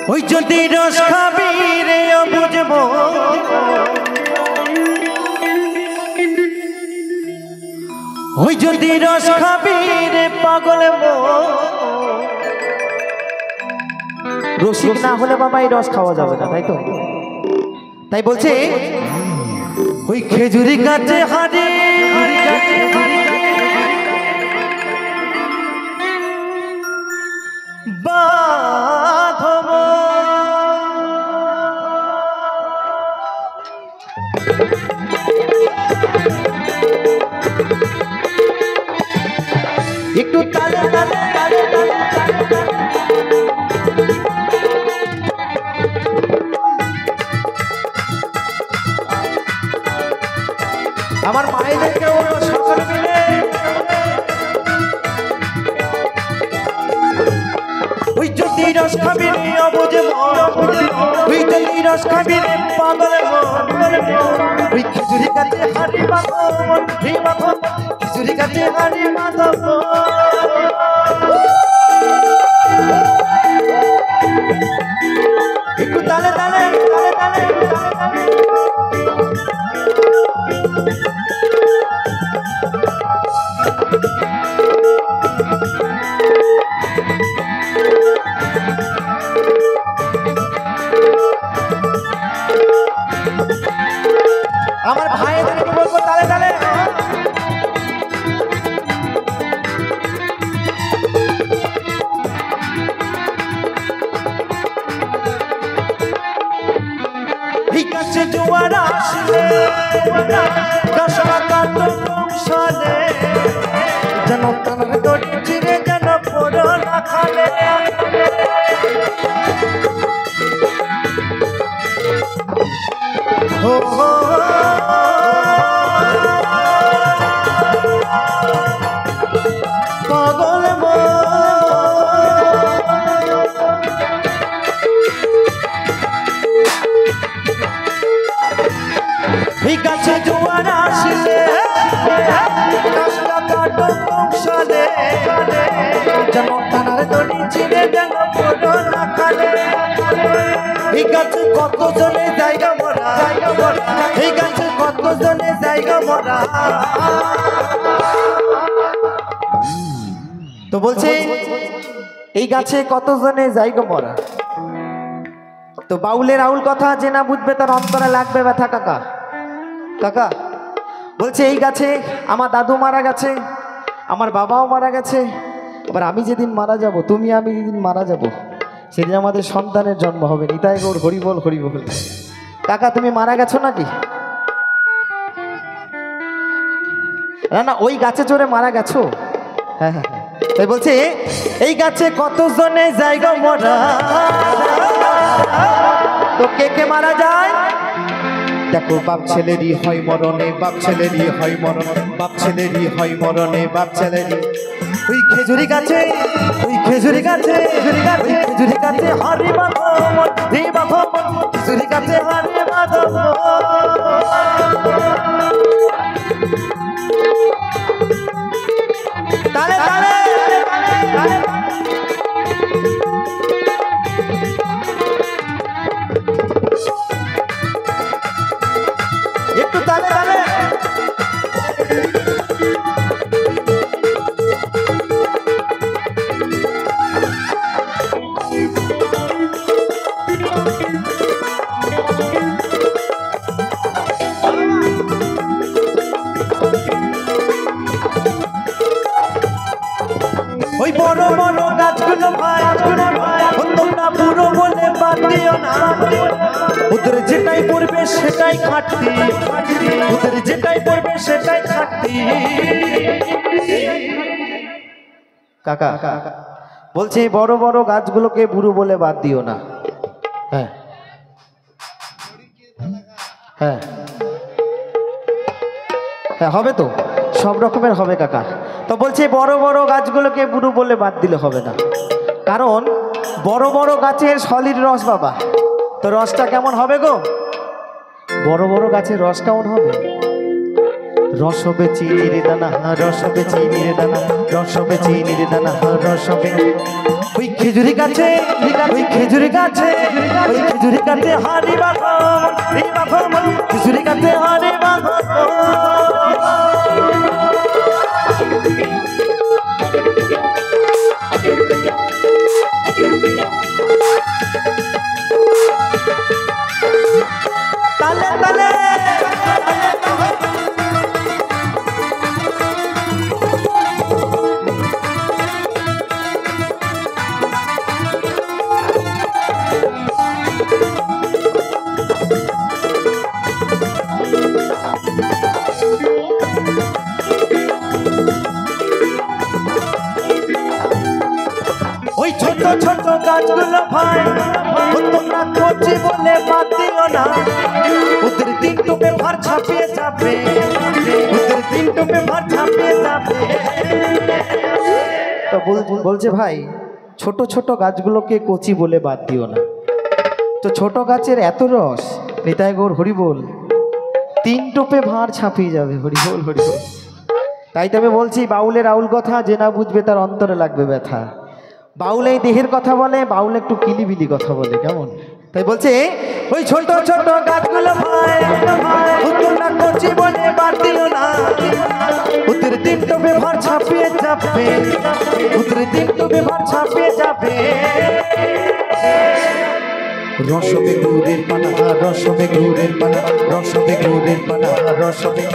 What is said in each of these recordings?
ওই যদি রস খাবি রে বুঝবো ওই যদি রস খাবি রে পাগল রসিক না হলে বাবা এই রস খাওয়া যাবে না, তাই তো? তাই বলছে ওই খেজুরি গাছে হাড়ি বাঁধব একটু তালে তালে তালে তালে আমার মায়েদেরকে সকলে মিলে ওই যদি রস খাবি অবুঝে ওই যদি রস খাবি পাগল ওই খিচুড়ি কাছে হাড়ি বাঁধব খিচুড়ি কাছে হাড়ি বাঁধব একটু তালে তালে তালে তালে আমার ভাইদেরকে বলবো তালে তালে এই কাছে জোয়ার আসলে গাছটা কাটো সংসারে যেন টানার দড়ি চিরে যেন পড়ো না খালে হো হো পাগল এই গাছে জোয়ার আসলে গাছটা কাটো সংসারে যেন টানার দড়ি চিরে যেন পড়ো না খালে এই গাছে কত জনে জায়গা মরা এই গাছে কত জনে জায়গা মরা তো বলছে এই গাছে কত জনে জায়গা মরা তো বাউলের আউল কথা যে না বুঝবে তার অন্তরে লাগবে ব্যথা কাকা কাকা বলছে এই গাছে আমার দাদু মারা গেছে আমার বাবাও মারা গেছে এবার আমি যেদিন মারা যাব তুমি আমি যেদিন মারা যাব সেদিন আমাদের সন্তানের জন্ম হবে নিতাই গৌর হরিবল হরিবল কাকা তুমি মারা গেছো নাকি না না ওই গাছে চড়ে মারা গেছো হ্যাঁ হ্যাঁ তাই বলছে এই গাছে কত জনে জায়গা মরা তো কে কে মারা যায় দেখো বাপ ছেলেরই হয় মরণে বাপ ছেলেরই হয় মরণে বাপ ছেলেরই হয় মরণে বাপ ছেলেরই ওই খেজুরি গাছে ওই খেজুরি গাছে ওই খেজুরি গাছে হাড়ি বাঁধব খেজুরি গাছে হাড়ি বাঁধব তালে তালে একটু তালে তালে ওই বড় বড় গাছগুলো ভাই তোমরা পুরো বলে বাদ দিও না ওদের যেটাই পড়বে সেটাই খাটতি ওদের যেটাই পড়বে সেটাই খাটতি কাকা বলছে বড় বড় গাছগুলোকে বুড়ো বলে বাদ দিও না হ্যাঁ হ্যাঁ হ্যাঁ হবে তো সব রকমের হবে কাকা তো বলছে বড় বড় গাছগুলোকে বুড়ো বলে বাদ দিলে হবে না কারণ বড় বড় গাছের সলিড রস বাবা তো রসটা কেমন হবে গো বড় বড় গাছের রস কেমন হবে রসবে চিনির দানা, রসবে চিনির দানা, রসবে চিনির দানা, রসবে। ওই খেজুরি গাছে, ওই খেজুরি গাছে, ওই খেজুরি গাছে হারি বাঁধো, খেজুরি গাছে হারি বাঁধো। তালে তালে ওই ছোট ছোট গাছগুলো ভাই তোমরা কচি বলে বাদ দিও না, ওদের দিন তুমি ভার ছাপিয়ে যাবে, ওদের দিন তুমি ভার ছাপিয়ে যাবে। তো বলছে ভাই ছোট ছোট গাছগুলোকে কচি বলে বাদ দিও না। তো ছোট গাছের এত রস, নিতাই গৌর হরি বল, 3 টোপে ভাঁড় ছাপিয়ে যাবে। হরি বল হরি বল। তাই তো আমি বলছি বাউলের আউল কথা যে না বুঝবে তার অন্তরে লাগবে ব্যথা। বাউল এই দেহের কথা বলে, বাউল একটু কিলিবিলি কথা বলে, কেমন? তাই বলছে ওই ছোট ছোট গাছগুলো ভাই তোমরা কচি বলে বাদ দিও না, ওদের দিন টোপে ভাঁড় ছাপিয়ে যাবে, ওদের দিন টোপে ভাঁড় ছাপিয়ে যাবে। রসবে গুড়ের পানা, রসবে গুড়ের পানা, রসবে গুড়ের পানা, রসবে।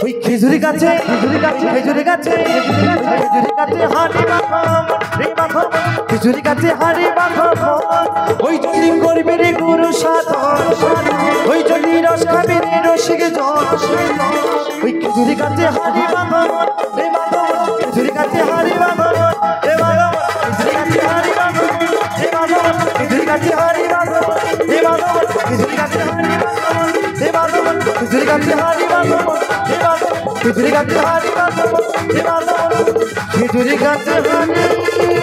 ওই খেজুরি গাছে, খেজুরি গাছে, খেজুরি গাছে, খেজুরি গাছে হাড়ি বাঁধো, খেজুরি গাছে হাড়ি বাঁধো। ওই যদি করবে রে গুরু সাধন, ওই যদি রস খাবে রে রসিক জন। ওই খেজুরি গাছে হাড়ি বাঁধো রে বাঁধো, খেজুরি গাছে হাড়ি বাঁধো রে বাঁধো, খেজুরি গাছে হাড়ি বাঁধো রে বাঁধো, খেজুরি গাছে হাড়ি বাঁধো রে বাঁধো, খেজুরি গাছে হাড়ি বাঁধো রে বাঁধো, খেজুরি গাছে হাড়ি বাঁধো রে বাঁধো, খেজুরি গাছে হাড়ি বাঁধো রে বাঁধো, খেজুরি গাছে হাড়ি